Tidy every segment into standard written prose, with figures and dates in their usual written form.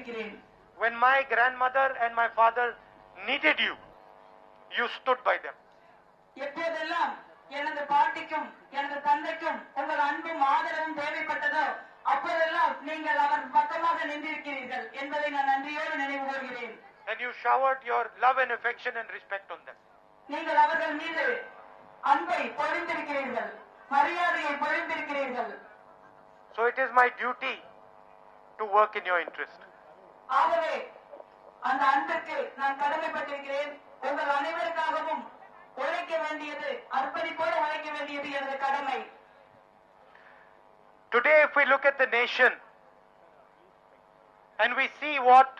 கொண்டிருக்கிறேன். When my grandmother and my father needed you, you stood by them. எப்போதெல்லாம் எனது பாட்டிக்கும் எனது தந்தைக்கும் உங்கள் அன்பும் ஆதரவும் தேவைப்பட்டதோ அப்போதெல்லாம் நீங்கள் அவர் பக்கமாக நின்றிருக்கிறீர்கள் என்பதை நான் நன்றியோடு நினைவு கூறுகிறேன். And you showered your love and affection and respect on them. நீங்கள் அவர்கள் மீது அன்பை பொழிந்திருக்கிறீர்கள், மரியாதையை பொழிந்திருக்கிறீர்கள். So it is my duty to work in your interest. ஆகவே அந்த அன்பிற்கு நான் கடமைப்பட்டிருக்கிறேன். உங்கள் அனைவருக்காகவும் உழைக்க வேண்டியது, அர்ப்பணிப்போடு உழைக்க வேண்டியது எனது கடமை. Today, if we look at the nation and we see what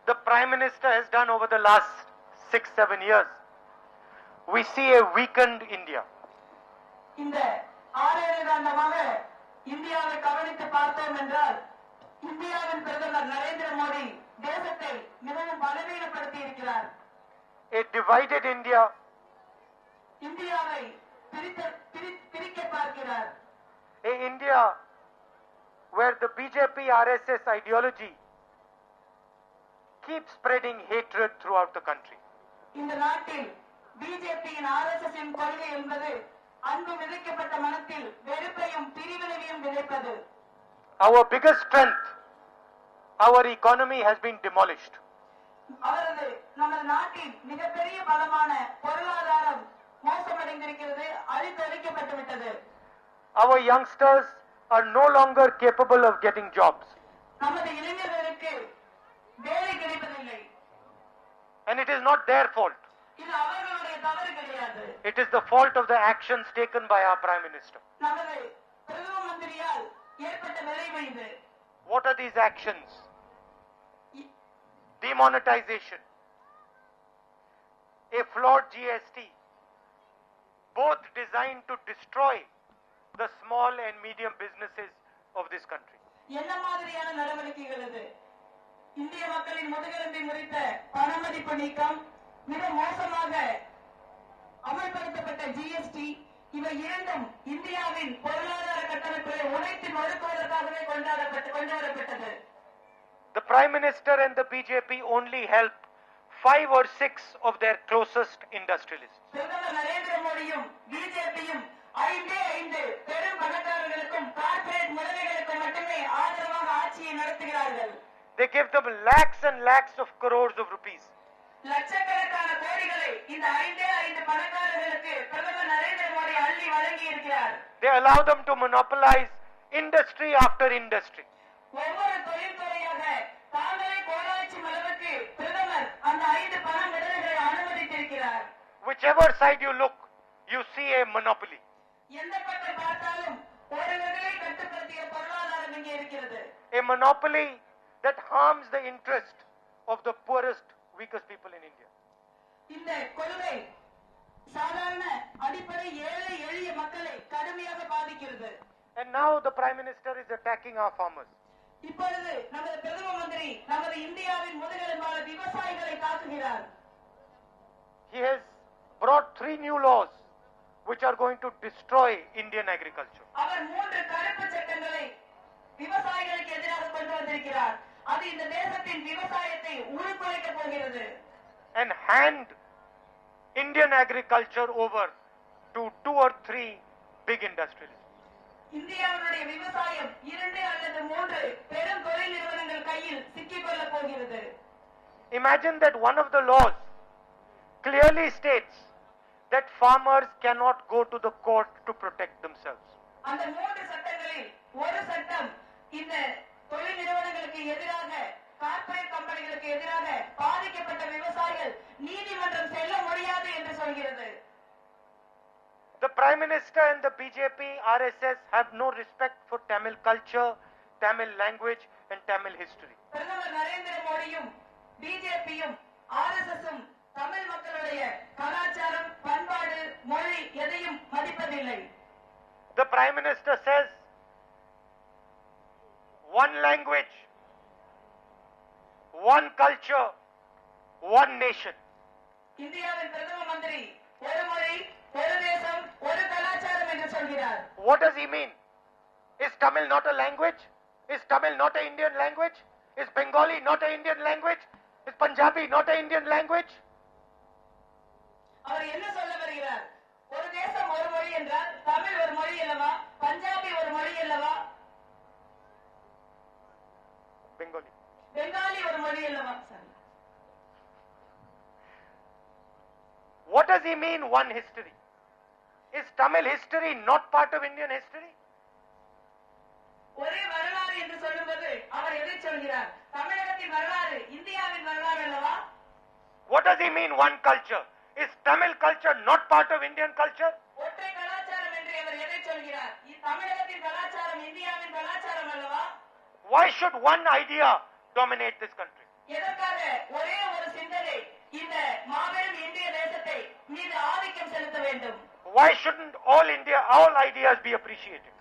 the Prime Minister has done over the last 6-7 years, we see a weakened India. இந்த 6-7 ஆண்டுகளாக இந்தியாவை கவனித்து பார்த்தோம் என்றால் இந்தியாவின் பிரதமர் நரேந்திர மோடி தேசத்தை மிகவும் பலவீனப்படுத்தி இருக்கிறார். A divided India. இந்தியாவை பிரிக்க பார்க்கிறார். A India where the BJP RSS ideology keeps spreading hatred throughout the country. இந்த நாட்டில் பிஜேபியின் RSS இன் கொள்கை என்பது அன்பு விதைக்கப்பட்ட மனத்தில் வெறுப்பையும் பிரிவினையையும் விதைப்பது. Our biggest strength, our economy has been demolished. அவரது நமது நாட்டின் மிகப்பெரிய பலமான பொருளாதாரம் மோசமடைந்திருக்கிறது, அழித்தொழிக்கப்பட்டு விட்டது. Our youngsters are no longer capable of getting jobs. நமது இளைஞர்களுக்கு வேலை கிடைப்பதில்லை. And it is not their fault. இது அவர்களுடைய தவறு கிடையாது. It is the fault of the actions taken by our Prime Minister. நமது பிரதம மந்திரியால் ஏற்பட்ட விளைவு இது. What are these actions? Demonetization, a flawed GST, both designed to destroy the small and medium businesses of this country. என்ன மாதிரியான நடவடிக்கைகள் இது? இந்திய மக்களின் முதுகெலும்பை முறித்த பணமதிப்பு நீக்கம், மிக மோசமாக அமல்படுத்தப்பட்ட ஜிஎஸ்டி, இவை இரண்டும் இந்தியாவின் பொருளாதார கட்டமைப்பை உடைத்து நொறுக்குவதற்காகவே கொண்டு வரப்பட்டது. The Prime Minister and the BJP only help 5 or 6 of their closest industrialists. பிரதமர் நரேந்திர மோடியும் பிஜேபியும் 5 பெரும் பணக்காரர்களுக்கும் கார்ப்பரேட் முதலைகளுக்கும் மட்டுமே ஆதரவாக ஆட்சியை நடத்துகிறார்கள். They give them lakhs and lakhs of crores of rupees. லட்சக்கணக்கான கோடிகளை இந்த 5 பணக்காரர்களுக்கு பிரதமர் நரேந்திர மோடி அள்ளி வழங்கி இருக்கிறார். They allow them to monopolize industry after industry. ஒவ்வொரு தொழில்துறையாக தாங்களே கோலாட்சியும் அளவுக்கு பிரதமர் அந்த 5 பண முதலைகளை அனுமதித்திருக்கிறார். Whichever side you look, you see a monopoly. எந்த பக்கம் பார்த்தாலும் ஒரு வகையை கட்டுப்படுத்திய பொருளாதாரம் இங்கே இருக்கிறது. A monopoly that harms the interest of the poorest, weakest people in India. இந்த கொள்கை சாதாரண அடிப்படை ஏழை எளிய மக்களை கடுமையாக பாதிக்கிறது. And now the Prime Minister is attacking our farmers. இப்பொழுது நமது பிரதம மந்திரி நமது இந்தியாவின் முதுகெலும்பான விவசாயிகளை தாக்குகிறார். He has brought 3 new laws which are going to destroy Indian agriculture. அவர் 3 கருப்பு சட்டங்களை விவசாயிகளுக்கு எதிராக கொண்டு வந்திருக்கிறார். அது இந்த தேசத்தின் விவசாயத்தை உருக்குலைக்க போகிறது. And hand Indian agriculture over to 2 or 3 big industrialists. இந்தியாவுடைய விவசாயம் 2 அல்லது 3 பெரும் தொழில் நிறுவனங்கள் கையில் சிக்கிக்கொள்ள போகிறது. Imagine that one of the laws clearly states that farmers cannot go to the court to protect themselves. அந்த 3 சட்டங்களில் ஒரு சட்டம் இந்த தொழில் நிறுவனங்களுக்கு எதிராக, கார்ப்பரேட் கம்பெனிகளுக்கு எதிராக பாதிக்கப்பட்ட விவசாயிகள் நீதிமன்றம் செல்ல முடியாது என்று சொல்கிறது. The Prime Minister and the BJP RSS have no respect for Tamil culture, Tamil language and Tamil history. பிரதமர் நரேந்திர மோடியும் பிஜேபியும் ஆர்எஸ்எஸும் தமிழ் மக்களுடைய கலாச்சாரம், பண்பாடு, மொழி எதையும் மதிப்பதில்லை. The Prime Minister says one language, one culture, one nation. இந்தியாவின் பிரதம மந்திரி ஒரு மொழி, ஒரு தேசம், ஒரு கலாச்சாரம் என்று சொல்கிறார். What does he mean? Is Tamil not a language? Is Tamil not an Indian language? Is Bengali not an Indian language? Is Punjabi not an Indian language? அவர் என்ன சொல்ல வருகிறார்? ஒரு தேசம் ஒரு மொழி என்றால் தமிழ் ஒரு மொழி அல்லவா? பஞ்சாபி ஒரு மொழி அல்லவா? Bengali. பெங்காலி ஒரு மொழி அல்லவா? What does he mean, one history? Is Tamil history not part of Indian history? ஒரே வரலாறு என்று சொல்லும்போது அவர் எதை சொல்கிறார்? தமிழகத்தின் வரலாறு இந்தியாவின் வரலாறு அல்லவா? What does he mean, one culture? Is Tamil culture not part of Indian culture? ஒற்றை கலாச்சாரம் என்று அவர் எதை சொல்கிறார்? தமிழகத்தின் கலாச்சாரம் இந்தியாவின் கலாச்சாரம் அல்லவா? Why should one idea dominate this country? எதற்காக ஒரே ஒரு சிந்தனை இந்த மாபெரும் இந்திய தேசத்தை மீது ஆதிக்கம் செலுத்த வேண்டும்? Why shouldn't all ideas be appreciated?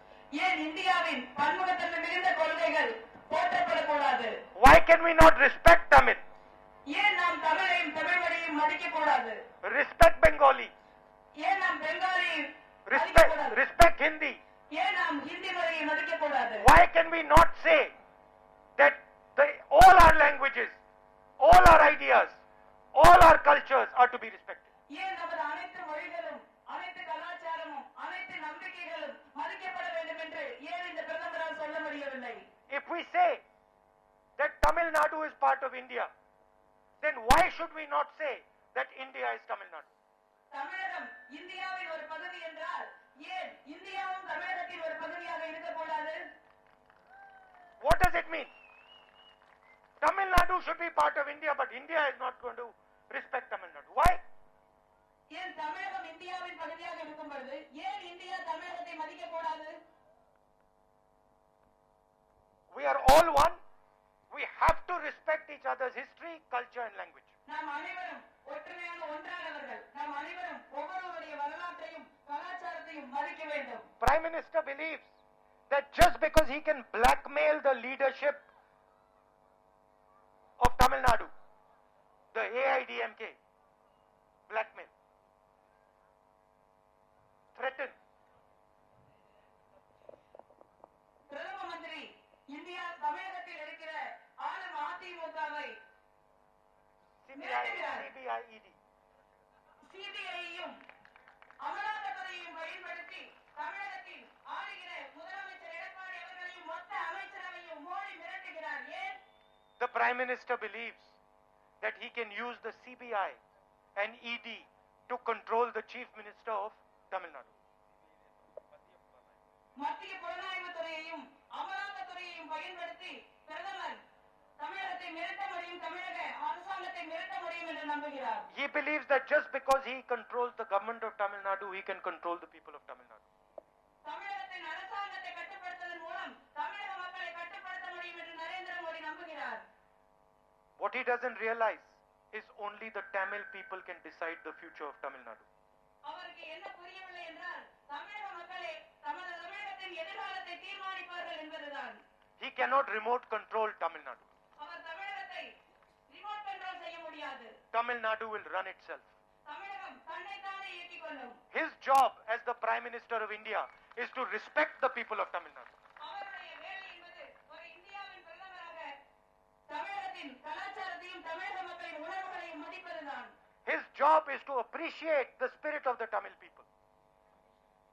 ஏன் இந்தியாவின் பன்முகத்தன்மை மிகுந்த கொள்கைகள் போற்றப்படக்கூடாது? Why can we not respect Tamil? ஏன் நாம் தமிழையும் தமிழ் மொழியையும் மதிக்க கூடாது? Respect Bengali. ஏன் நாம் பெங்காலியை Respect Hindi. ஏன் நாம் ஹிந்தி மொழியை மதிக்க கூடாது? Why can we not say that all our languages, all our ideas, all our cultures are to be respected? ஏன் நமது அனைத்து மொழிகளும் அனைத்து கலாச்சாரமும் அனைத்து நம்பிக்கைகளும் மதிக்கப்பட வேண்டும் என்று ஏன் இந்த பிரதமரால் சொல்ல முடியவில்லை? If we say that Tamil Nadu is part of India, then why should we not say that India is Tamil Nadu? தமிழகம் இந்தியாவின் ஒரு பகுதி என்றால் ஏன் இந்தியாவும் தமிழகத்தின் ஒரு பகுதியாக இருக்கக்கூடாது? What does it mean? Tamil Nadu should be part of India, but India is not going to respect Tamil Nadu. Why? ஏன் தமிழகம் இந்தியாவின் பகுதியாக இருக்கும் பொழுது ஏன் இந்தியா தமிழகத்தை மதிக்க கூடாது? We are all one. We have to respect each other's history, culture and language. நாம் அனைவரும் ஒற்றுமையான ஒன்றானவர்கள். நாம் அனைவரும் ஒவ்வொருவருடைய வரலாற்றையும் கலாச்சாரத்தையும் மதிக்க வேண்டும். Prime Minister believes that just because he can blackmail the leadership of Tamil Nadu, the AIDMK, blackmail, threaten. பிரதம மந்திரி இந்தியா தமிழகத்தில் இருக்கிற ஆளும் அதிமுகவை சிபிஐயும் அமலாக்கத்துறையையும் பயன்படுத்தி தமிழகத்தில் ஆளுகிற முதலமைச்சர் எடப்பாடி அவர்களையும் மொத்த அமைச்சரவையும் மோடி மிரட்டுகிறார். ஏன்? The Prime Minister believes that he can use the CBI and ED to control the Chief Minister of Tamil Nadu. மத்திய புலனாய்வு துறையையும் அமலாக்கத்துறையையும் பயன்படுத்தி பிரதமர் தமிழகத்தை மிரட்ட முடியும், தமிழக அரசாங்கத்தை மிரட்ட முடியும் என்று நம்புகிறார். He believes that just because he controls the government of Tamil Nadu, he can control the people of Tamil Nadu. தமிழகத்தின் அரசாங்கத்தை கட்டுப்படுத்துவதன் மூலம் தமிழக மக்களை கட்டுப்படுத்த முடியும் என்று நரேந்திர மோடி நம்புகிறார். What he doesn't realize is only the Tamil people can decide the future of Tamil Nadu. அவருக்கு என்ன புரியவில்லை என்றால் தமிழக மக்களே தமது தமிழகத்தின் எதிர்காலத்தை தீர்மானிப்பார்கள் என்பதுதான். He cannot remote control Tamil Nadu. அவர் தமிழகத்தை ரிமோட் கண்ட்ரோல் செய்ய முடியாது. Tamil Nadu will run itself. தமிழகம் தன்னைத்தானே இயக்கிக் கொள்ளும். His job as the Prime Minister of India is to respect the people of Tamil Nadu. அவருடைய வேலை என்பது ஒரு இந்தியாவின் பிரதமராக தமிழகத்தின் கலாச்சாரத்தையும் தமிழக மக்களின் உணர்வுகளையும் மதிப்பதுதான். His job is to appreciate the spirit of the Tamil people.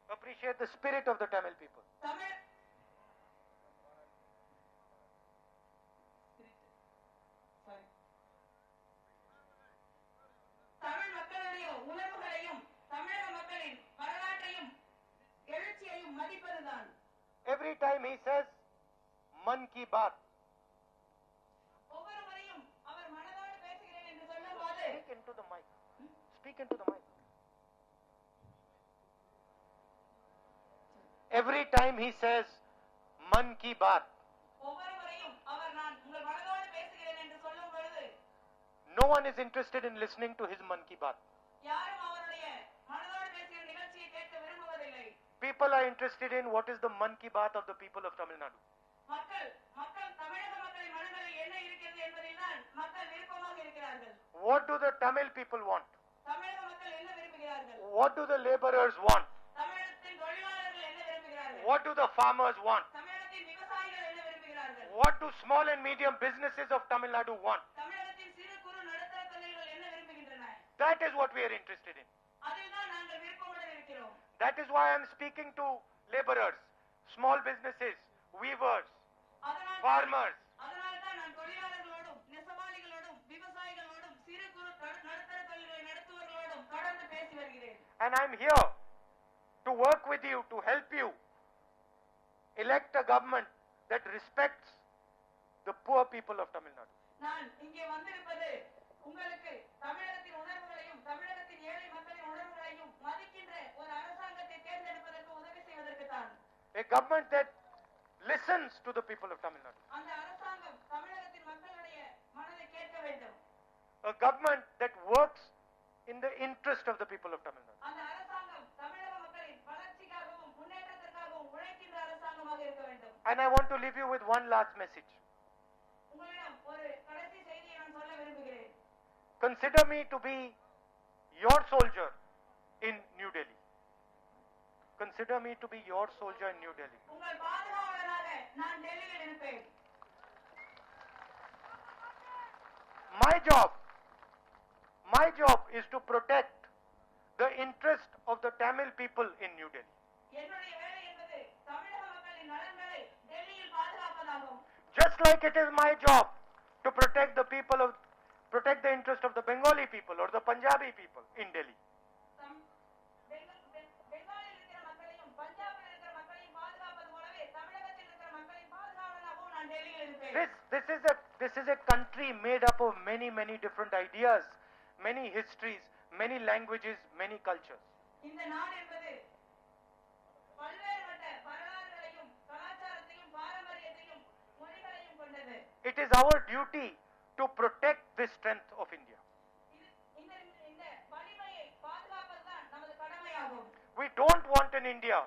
Appreciate the spirit of the Tamil people. Tamil மக்களுடைய உணர்வுகளையும் தமிழக மக்களின் வரலாற்றையும் எழுச்சியையும் மதிப்பதுதான். Every time he says Man Ki Baat, ஒவ்வொரு முறையும் அவர் மனதோடு பேசுகிறேன் என்று சொல்லும்போது speak into the mic. Speak into the mic. Every time he says Man Ki Baat, ஒவ்வொரு முறையும் அவர் நான் உங்கள் மனதோடு பேசுகிறேன் என்று சொல்லும் பொழுது no one is interested in listening to his Man Ki Baat. யாரும் அவருடைய மனதோடு பேசுகிற நிகழ்ச்சியை கேட்க விரும்புவதில்லை. People are interested in what is the Man Ki Baat of the people of Tamil Nadu. மக்கள் தமிழக மக்களின் மனங்களில் என்ன இருக்கிறது என்பதில் தான் மக்கள் விருப்பமாக இருக்கிறார்கள். What do the Tamil people want? தமிழக மக்கள் என்ன விரும்புகிறார்கள்? What do the laborers want? தமிழகத்தின் தொழிலாளர்கள் என்ன விரும்புகிறார்கள்? What do the farmers want? தமிழகத்தின் விவசாயிகள் என்ன விரும்புகிறார்கள்? What do small and medium businesses of Tamil Nadu want? தமிழகத்தின் சிறு குறு நடுத்தர தொழில்கள் என்ன விரும்புகின்றன? That is what we are interested in. அதில் தான் நாங்கள் விருப்பமுடன் இருக்கிறோம். That is why I am speaking to laborers, small businesses, weavers, farmers. அதனால தான் நான் தொழிலாளர்களோடும் நெசவாளிகளோடும் விவசாயிகளோடும் சிறு குறு நடுத்தர தொழில்களை நடத்துவர்களோடும் தொடர்ந்து பேசி வருகிறேன். And I am here to work with you, to help you elect a government that respects the poor people of Tamil Nadu. நான் இங்கே வந்திருப்பது உங்களுக்கு தமிழகத்தின் உணர்வுகளையும் தமிழகத்தின் ஏழை மக்களின் உணர்வுகளையும் மதிக்கின்ற ஒரு அரசாங்கத்தை தேர்ந்தெடுப்பதற்கு உதவி செய்வதற்கு தான். A government that listens to the people of Tamil Nadu. அந்த அரசாங்கம் தமிழகத்தின் மக்களுடைய மனதை கேட்க வேண்டும். A government that works in the interest of the people of Tamil Nadu. அந்த அரசாங்கம் தமிழக மக்களின் வளர்ச்சிக்காகவும் முன்னேற்றத்திற்காகவும் உழைக்கின்ற அரசாங்கமாக இருக்க வேண்டும். And I want to leave you with one last message. உங்களிடம் ஒரு கடைசி செய்தியை நான் சொல்ல விரும்புகிறேன். Consider me to be your soldier in New Delhi. Consider me to be your soldier in New Delhi. உங்கள் பாதுகாவலராக நான் டெல்லியில் இருப்பேன். My job is to protect the interest of the Tamil people in New Delhi. என்னுடைய வேலை என்பது தமிழக மக்களின் நலன்களை டெல்லியில் பாதுகாப்பதாகும். Just like it is my job to protect the interest of the Bengali people or the Punjabi people in Delhi. பெங்காலில் இருக்கிற மக்களையும் பஞ்சாபில் இருக்கிற மக்களையும் பாதுகாப்பது போலவே தமிழகத்தில் இருக்கிற மக்களின் பாதுகாவலராகவும் நான் டெல்லியில் இருப்பேன். This is a country made up of many different ideas, many histories, many languages, many cultures. இந்த நாடு என்பது பல்வேறுபட்ட வரலாறுகளையும் கலாச்சாரத்தையும் பாரம்பரியத்தையும் மொழிகளையும் கொண்டது. It is our duty to protect the strength of India. இந்த வலிமையை பாதுகாப்பதுதான் நமது கடமையாகும். We don't want an India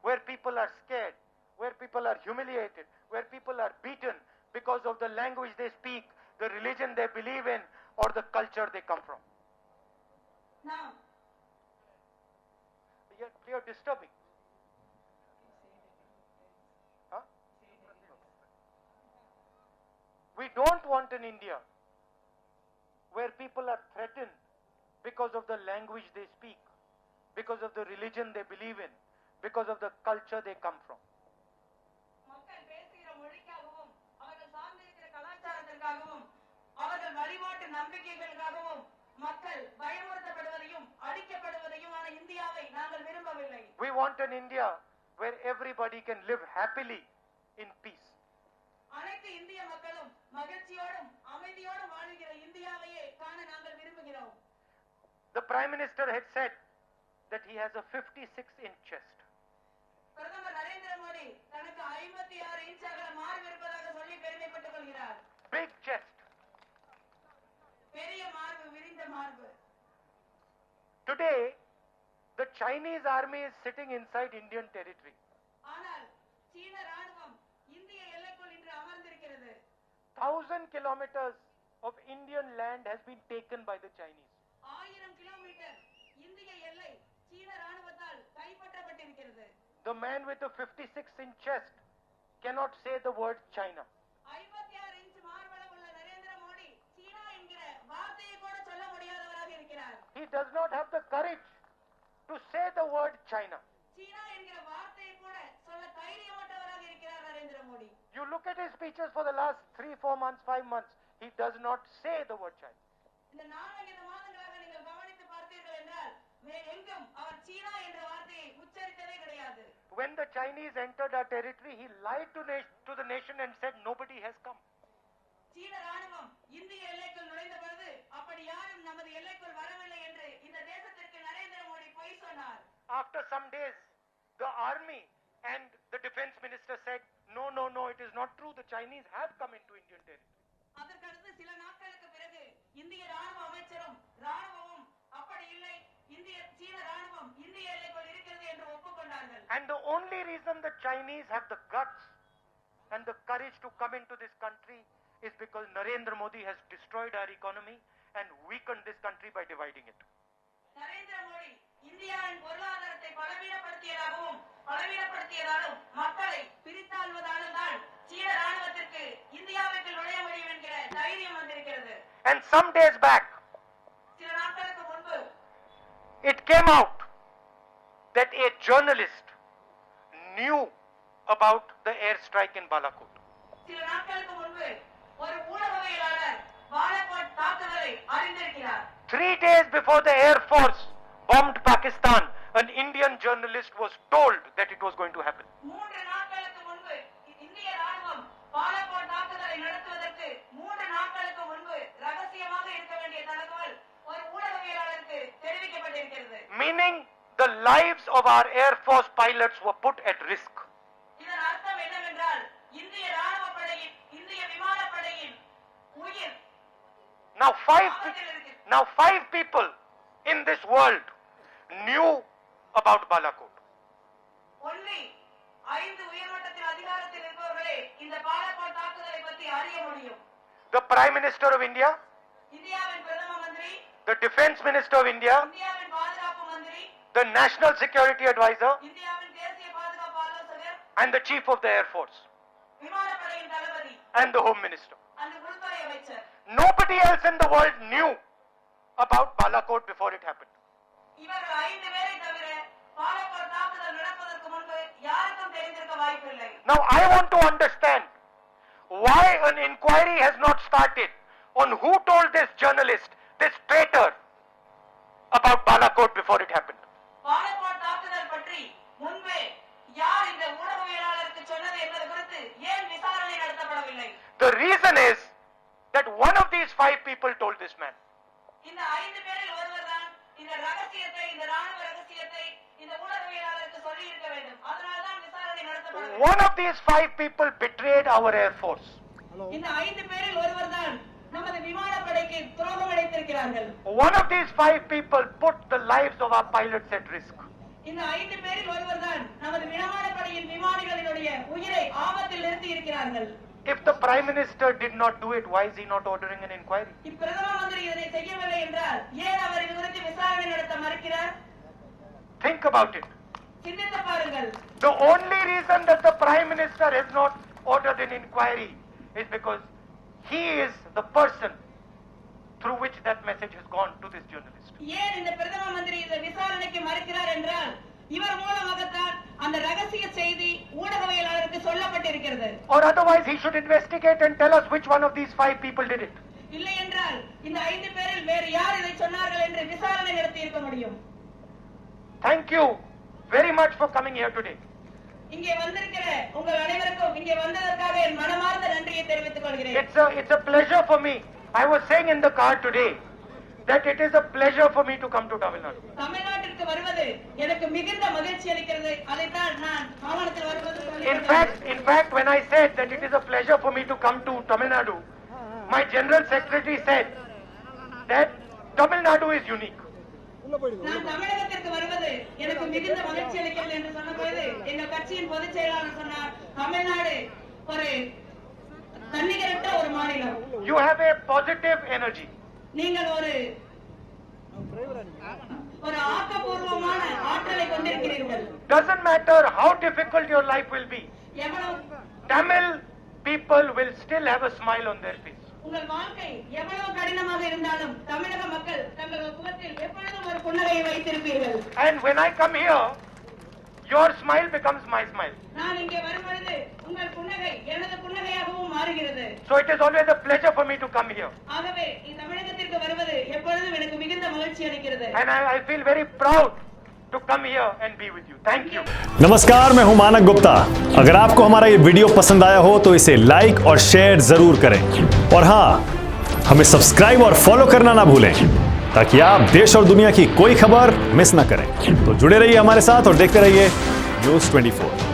where people are scared, where people are humiliated, where people are beaten because of the language they speak, the religion they believe in, or the culture they come from. Now, you're disturbing. Huh? We don't want an India where people are threatened because of the language they speak, because of the religion they believe in, because of the culture they come from. மக்கள் பேசுகிற மொழிக்காகவும் அவர்கள் சார்ந்திருக்கிற கலாச்சாரத்திற்காகவும் அவர்கள் வழிபாட்டு நம்பிக்கைகளுக்காகவும் மக்கள் பயமுறுத்தப்படுவதையும் அடிக்கப்படுவதையுமான இந்தியாவை நாங்கள் விரும்பவில்லை. We want an India where everybody can live happily in peace. அனைத்து இந்திய மக்களும் மகிழ்ச்சியோடும் அமைதியோடும் வாழுகிற இந்தியாவையே காண நாங்கள் விரும்புகிறோம். The Prime Minister had said that he has a 56-inch chest. பிரதமர் நரேந்திர மோடி தனக்கு 56 இன்ச் அகல மார்பு இருப்பதாக சொல்லி பெருமைப்பட்டுக் கொள்கிறார். Big chest. பெரிய மார்பு, விரிந்த மார்பு. Today, the Chinese army is sitting inside Indian territory. ஆனால் சீன ராணுவம் இந்திய எல்லைக்குள் இன்று அமர்ந்திருக்கிறது. 1,000 kilometers of Indian land has been taken by the Chinese. 1000 kilometre இந்திய எல்லை சீன ராணுவத்தால் கைப்பற்றப்பட்டிருக்கிறது. The man with the 56-inch chest cannot say the word China. 56 inch மார்பளவுள்ள நரேந்திர மோடி சீனா என்கிற வார்த்தையை கூட சொல்ல முடியாதவராக இருக்கிறார். He does not have the courage to say the word China. சீனா என்கிற வார்த்தையை கூட சொல்ல தைரியமற்றவராக இருக்கிறார் Narendra Modi. You look at his speeches for the last 3-4 months, 5 months, he does not say the word China. இந்த 4-5 மாதங்களாக நீங்கள் கவனித்து பார்த்தீர்கள் என்றால் எங்கும் அவர் சீனா என்ற வார்த்தையை உச்சரித்ததே கிடையாது. When the Chinese entered our territory, he lied to the nation and said nobody has come. சீன ராணுவம் இந்திய எல்லைக்குள் நுழைந்த பொழுது அப்படி யாரும் நமது எல்லைக்குள் வரவில்லை என்று இந்த தேசத்திற்கு நரேந்திர மோடி பொய் சொன்னார். After some days, the army and the defense minister said, no, it is not true. The Chinese have come into Indian territory. அதற்கடுத்து சில நாட்களுக்கு பிறகு இந்திய ராணுவ அமைச்சரும் ராணுவமும் அப்படி இல்லை, சீன ராணுவம் இந்திய எல்லைக்குள் இருக்கிறது என்று ஒப்புக்கொண்டார்கள். And the only reason the Chinese have the guts and the courage to come into this country is because Narendra Modi has destroyed our economy and weakened this country by dividing it. Narendra Modi இந்தியாவின் பொருளாதாரத்தை பலவீனப்படுத்தியதாலும் மக்களை பிரித்தாள்வதாலும் தான் சீன ராணுவத்திற்கு இந்தியாவுக்கு நுழைய முடியும் என்கிற தைரியம் வந்திருக்கிறது. And some days back, சில நாட்களுக்கு முன்பு it came out that a journalist knew about the airstrike in Balakot. சில நாட்களுக்கு முன்பு ஒரு ஊடகவியலாளர் பாலகோட் தாக்குதலை அறிந்திருக்கிறார். 3 days before the Air Force bombed Pakistan, an Indian journalist was told that it was going to happen. 3 நாட்களுக்கு முன்பு இந்திய ராணுவம் பாலகோட் தாக்குதலை நடத்துவதற்கு 3 நாட்களுக்கு முன்பு ரகசியமாக இருக்க வேண்டிய தகவல் ஒரு ஊடகவியலாளருக்கு தெரிவிக்கப்பட்டிருக்கிறது. Meaning the lives of our Air Force pilots were put at risk. இதன் அர்த்தம் என்னவென்றால் இந்திய ராணுவ படையின் இந்திய விமானப்படையின் உயிர் Now 5 people in this world knew about Balakot. only 5 உயர்மட்டத்தில் அதிகாரத்தில் இருப்பவர்களே இந்த பாலகோட் தாக்குதலை பற்றி அறிய முடியும். The Prime Minister of India, இந்தியாவின் பிரதம மந்திரி, the Defense Minister of India, இந்தியாவின் பாதுகாப்பு மந்திரி, the National Security Advisor, இந்தியாவின் தேசிய பாதுகாப்பு ஆலோசகர், and the Chief of the Air Force, விமானப்படையின் தளபதி, and the Home Minister. அந்த உள்துறை அமைச்சர். Nobody else in the world knew about Balakot before it happened. இவர்கள் 5 பேரை தவிர பாலகோட் தாக்குதல் நடப்பதற்கு முன்பு யாருக்கும் தெரிந்திருக்க வாய்ப்பில்லை. Now I want to understand why an inquiry has not started on who told this journalist, this traitor, about Balakot before it happened. Balakot தாக்குதல் பற்றி முன்பே யார் இந்த ஊடகவியலாளருக்கு சொன்னது என்பது குறித்து ஏன் விசாரணை நடத்தப்படவில்லை? The reason is that one of these 5 people told this man. இந்த 5 பேரில் ஒருவர்தான் இந்த ரகசியத்தை, இந்த ராணுவ ரகசியத்தை இந்த ஊடகவியலாளருக்கு சொல்லி இருக்க வேண்டும். அதனால்தான் விசாரணை நடத்தப்படவில்லை. One of these 5 people betrayed our Air Force. இந்த 5 பேரில் ஒருவர்தான் நமது விமானப்படைக்கு துரோகம் இழைத்திருக்கிறார்கள். One of these 5 people put the lives of our pilots at risk. இந்த 5 பேரில் ஒருவர்தான் நமது விமானப்படையின் விமானிகளினுடைய உயிரை ஆபத்தில் நிறுத்தி இருக்கிறார்கள். If the Prime Minister did not do it, why is he not ordering an inquiry? பிரதம மந்திரி இதனை செய்யவில்லை என்றால் ஏன் அவர் இது குறித்து விசாரணை நடத்த மறுக்கிறார்? Think about it. சிந்தித்து பாருங்கள். The only reason that the Prime Minister has not ordered an inquiry is because he is the person through which that message has gone to this journalist. ஏன் இந்த பிரதம மந்திரி இந்த விசாரணைக்கு மறுக்கிறார் என்றால் இவர் மூலமாகத்தான் அந்த ரகசிய செய்தி ஊடகவியலாளருக்கு சொல்லப்பட்டிருக்கிறது. Or otherwise he should investigate and tell us which one of these 5 people did it. இல்லை என்றால் இந்த 5 பேரில் வேறு யார் இதை சொன்னார்கள் என்று விசாரணை நடத்தி இருக்க முடியும். Thank you very much for coming here today. இங்கே வந்திருக்கிற உங்கள் அனைவருக்கும் இங்கே வந்ததற்காக என் மனமார்ந்த நன்றியை தெரிவித்துக் கொள்கிறேன். It's a pleasure for me. I was saying in the car today that it is a pleasure for me to come to Tamil Nadu. தமிழ்நாட்டிற்கு வருவது எனக்கு மிகுந்த மகிழ்ச்சி அளிக்கிறது. அதைத்தான் நான் ஆவணத்தில் வருவது சொல்லியிருக்கிறேன். In fact, when I said that it is a pleasure for me to come to Tamil Nadu, my General Secretary said that Tamil Nadu is unique. நான் தமிழகத்திற்கு வருவது எனக்கு மிகுந்த மகிழ்ச்சி அளிக்கிறது என்று சொன்னபோது எங்கள் கட்சியின் பொதுச் செயலாளர் சொன்னார், தமிழ்நாடு ஒரு தன்னிகரற்ற ஒரு மாநிலம். You have a positive energy. நீங்கள் ஒரு ஆக்கப்பூர்வமான ஆற்றலை கொண்டிருக்கிறீர்கள். Doesn't matter how difficult your life will be, Tamil people will still have a smile on their face. உங்கள் வாழ்க்கை எவ்வளவு கடினமாக இருந்தாலும் தமிழக மக்கள் தங்கள் முகத்தில் எப்பொழுதும் ஒரு புன்னகையை வைத்திருப்பீர்கள். And when I come here, your smile becomes my smile. நான் இங்கே வரும்பொழுது உங்கள் புன்னகை எனது புன்னகையாகவும் மாறுகிறது. So it is always a pleasure for me to come here. ஆகவே தமிழகத்திற்கு வருவது எப்பொழுதும் எனக்கு மிகுந்த மகிழ்ச்சி அளிக்கிறது. And I feel very proud to come here and be with you. Thank you. नमस्कार, मैं हूं मानक गुप्ता। अगर आपको हमारा ये वीडियो पसंद आया हो तो इसे लाइक और शेयर जरूर करें और हाँ, हमें सब्सक्राइब और फॉलो करना ना भूलें ताकि आप देश और दुनिया की कोई खबर मिस ना करें। तो जुड़े रहिए हमारे साथ और देखते रहिए न्यूज़ 24।